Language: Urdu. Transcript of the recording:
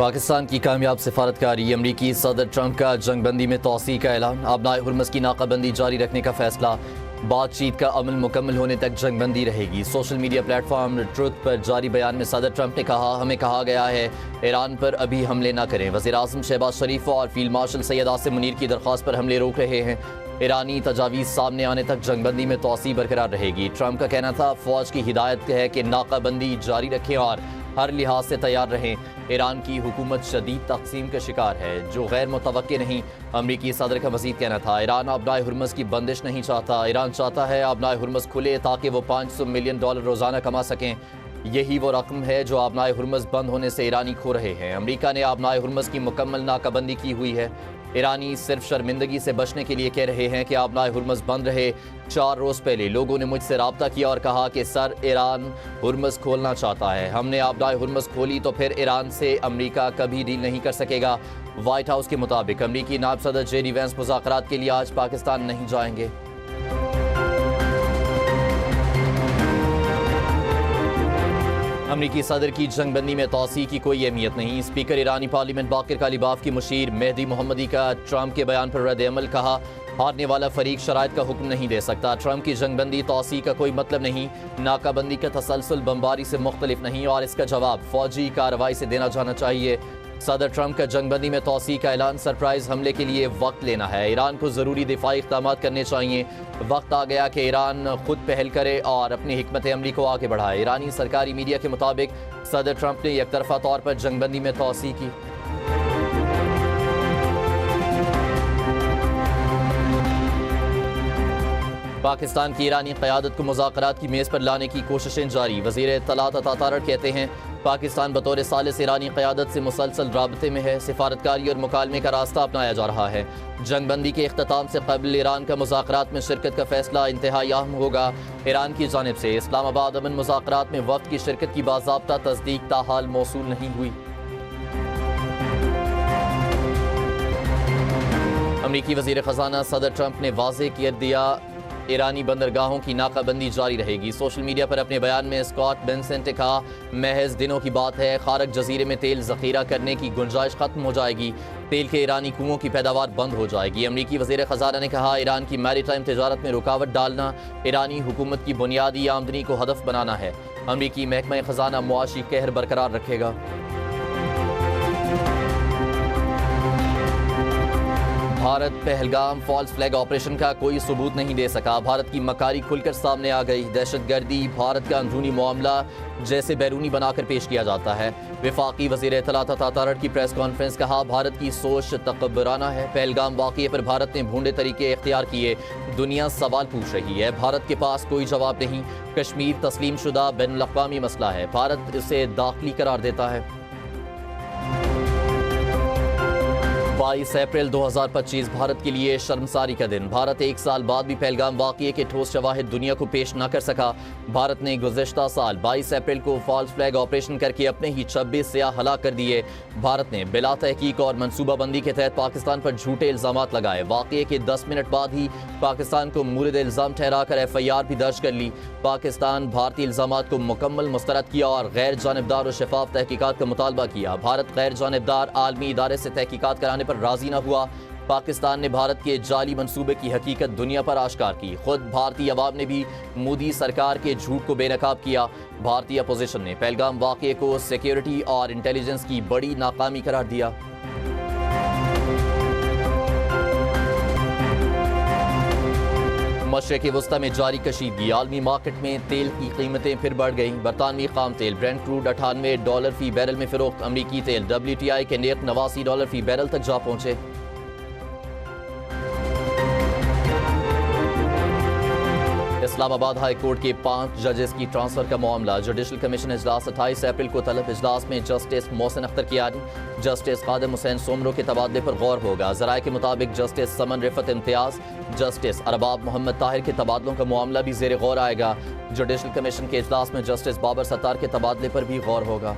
پاکستان کی کامیاب سفارتکاری، امریکی صدر ٹرمپ کا جنگ بندی میں توسیع کا اعلان، آبنائے ہرمز کی ناکہ بندی جاری رکھنے کا فیصلہ، بات چیت کا عمل مکمل ہونے تک جنگ بندی رہے گی۔ Social media platform Truth پر جاری بیان میں صدر ٹرمپ نے کہا، ہمیں کہا گیا ہے ایران پر ابھی حملے نہ کریں۔ وزیر اعظم شہباز شریف اور فیلڈ مارشل سید عاصم منیر کی درخواست پر حملے روک رہے ہیں۔ ایرانی تجاویز سامنے آنے تک جنگ بندی میں توسیع برقرار رہے گی۔ ٹرمپ کا کہنا تھا، فوج کی ہدایت ہے کہ ناکہ بندی جاری رکھیں اور ہر لحاظ سے تیار رہیں۔ ایران کی حکومت شدید تقسیم کا شکار ہے جو غیر متوقع نہیں۔ امریکی صدر کا مزید کہنا تھا، ایران آبنائے ہرمز کی بندش نہیں چاہتا، ایران چاہتا ہے آبنائے ہرمز کھلے تاکہ وہ $500 ملین روزانہ کما سکیں۔ یہی وہ رقم ہے جو آبنائے ہرمز بند ہونے سے ایرانی کھو رہے ہیں۔ امریکہ نے آبنائے ہرمز کی مکمل ناکہ بندی کی ہوئی ہے۔ ایرانی صرف شرمندگی سے بچنے کے لیے کہہ رہے ہیں کہ آبنائے ہرمز بند رہے۔ 4 روز پہلے لوگوں نے مجھ سے رابطہ کیا اور کہا کہ سر، ایران ہرمز کھولنا چاہتا ہے۔ ہم نے آبنائے ہرمز کھولی تو پھر ایران سے امریکہ کبھی ڈیل نہیں کر سکے گا۔ وائٹ ہاؤس کے مطابق امریکی نائب صدر جے ڈی وینس مذاکرات کے لیے آج پاکستان نہیں جائیں گے۔ امریکی صدر کی جنگ بندی میں توسیع کی کوئی اہمیت نہیں۔ اسپیکر ایرانی پارلیمنٹ باقر کالیباف کی مشیر مہدی محمدی کا ٹرمپ کے بیان پر رد عمل، کہا ہارنے والا فریق شرائط کا حکم نہیں دے سکتا۔ ٹرمپ کی جنگ بندی توسیع کا کوئی مطلب نہیں۔ ناکہ بندی کا تسلسل بمباری سے مختلف نہیں اور اس کا جواب فوجی کارروائی سے دینا جانا چاہیے۔ صدر ٹرمپ کا جنگ بندی میں توسیع کا اعلان سرپرائز حملے کے لیے وقت لینا ہے۔ ایران کو ضروری دفاعی اقدامات کرنے چاہیے۔ وقت آ گیا کہ ایران خود پہل کرے اور اپنی حکمت عملی کو آگے بڑھائے۔ ایرانی سرکاری میڈیا کے مطابق صدر ٹرمپ نے یک طرفہ طور پر جنگ بندی میں توسیع کی۔ پاکستان کی ایرانی قیادت کو مذاکرات کی میز پر لانے کی کوششیں جاری۔ وزیر اطلاعات عطا طارق کہتے ہیں، پاکستان بطور ثالث ایرانی قیادت سے مسلسل رابطے میں ہے، سفارتکاری اور مکالمے کا راستہ اپنایا جا رہا ہے۔ جنگ بندی کے اختتام سے قبل ایران کا مذاکرات میں شرکت کا فیصلہ انتہائی اہم ہوگا۔ ایران کی جانب سے اسلام آباد امن مذاکرات میں وفد کی شرکت کی باضابطہ تصدیق تاحال موصول نہیں ہوئی۔ امریکی وزیر خزانہ صدر ٹرمپ نے واضح کر دیا، ایرانی بندرگاہوں کی ناکہ بندی جاری رہے گی۔ سوشل میڈیا پر اپنے بیان میں اسکاٹ بینسنٹ نے کہا، محض دنوں کی بات ہے، خارق جزیرے میں تیل ذخیرہ کرنے کی گنجائش ختم ہو جائے گی، تیل کے ایرانی کنووں کی پیداوار بند ہو جائے گی۔ امریکی وزیر خزانہ نے کہا، ایران کی میری ٹائم تجارت میں رکاوٹ ڈالنا ایرانی حکومت کی بنیادی آمدنی کو ہدف بنانا ہے۔ امریکی محکمہ خزانہ معاشی قہر برقرار رکھے گا۔ Bharat Pahalgam false flag operation کا کوئی ثبوت نہیں دے سکا۔ بھارت کی مکاری کھل کر سامنے آ گئی۔ دہشت گردی بھارت کا اندرونی معاملہ جیسے بیرونی بنا کر پیش کیا جاتا ہے۔ وفاقی وزیر اطلاعات عطا طارق کی پریس کانفرنس، کہا بھارت کی سوچ تکبرانہ ہے۔ پہلگام واقعے پر بھارت نے بھونڈے طریقے اختیار کیے، دنیا سوال پوچھ رہی ہے، بھارت کے پاس کوئی جواب نہیں۔ کشمیر تسلیم شدہ بین الاقوامی مسئلہ ہے، بھارت اسے داخلی قرار دیتا ہے۔ 22 اپریل 2025 بھارت کے لیے شرمساری کا دن۔ بھارت 1 سال بعد بھی پہلگام واقعے کے ٹھوس شواہد دنیا کو پیش نہ کر سکا۔ بھارت نے گزشتہ سال 22 اپریل کو فالس فلیگ آپریشن کر کے اپنے ہی 26 سیاح ہلاک کر دیے۔ بھارت نے بلا تحقیق اور منصوبہ بندی کے تحت پاکستان پر جھوٹے الزامات لگائے۔ واقعے کے 10 منٹ بعد ہی پاکستان کو مورد الزام ٹھہرا کر FIR بھی درج کر لی۔ پاکستان بھارتی الزامات کو مکمل مسترد کیا اور غیر جانبدار و شفاف تحقیقات کا مطالبہ کیا۔ بھارت غیر جانبدار عالمی ادارے سے تحقیقات کرانے پر راضی نہ ہوا۔ پاکستان نے بھارت کے جعلی منصوبے کی حقیقت دنیا پر آشکار کی۔ خود بھارتی عوام نے بھی مودی سرکار کے جھوٹ کو بے نقاب کیا۔ بھارتی اپوزیشن نے پہلگام واقعے کو سیکیورٹی اور انٹیلیجنس کی بڑی ناکامی قرار دیا۔ مشرق وسطی میں جاری کشیدگی، عالمی مارکیٹ میں تیل کی قیمتیں پھر بڑھ گئیں۔ برطانوی خام تیل برینٹ کروڈ $98 فی بیرل میں فروخت۔ امریکی تیل WTI کے نرخ $89 فی بیرل تک جا پہنچے۔ اسلام آباد ہائی کورٹ کے 5 ججز کی ٹرانسفر کا معاملہ، جوڈیشل کمیشن اجلاس 28 اپریل کو طلب۔ اجلاس میں جسٹس محسن اختر کیانی، جسٹس خادم حسین سومرو کے تبادلے پر غور ہوگا۔ ذرائع کے مطابق جسٹس سمن رفت امتیاز، جسٹس ارباب محمد طاہر کے تبادلوں کا معاملہ بھی زیر غور آئے گا۔ جوڈیشل کمیشن کے اجلاس میں جسٹس بابر ستار کے تبادلے پر بھی غور ہوگا۔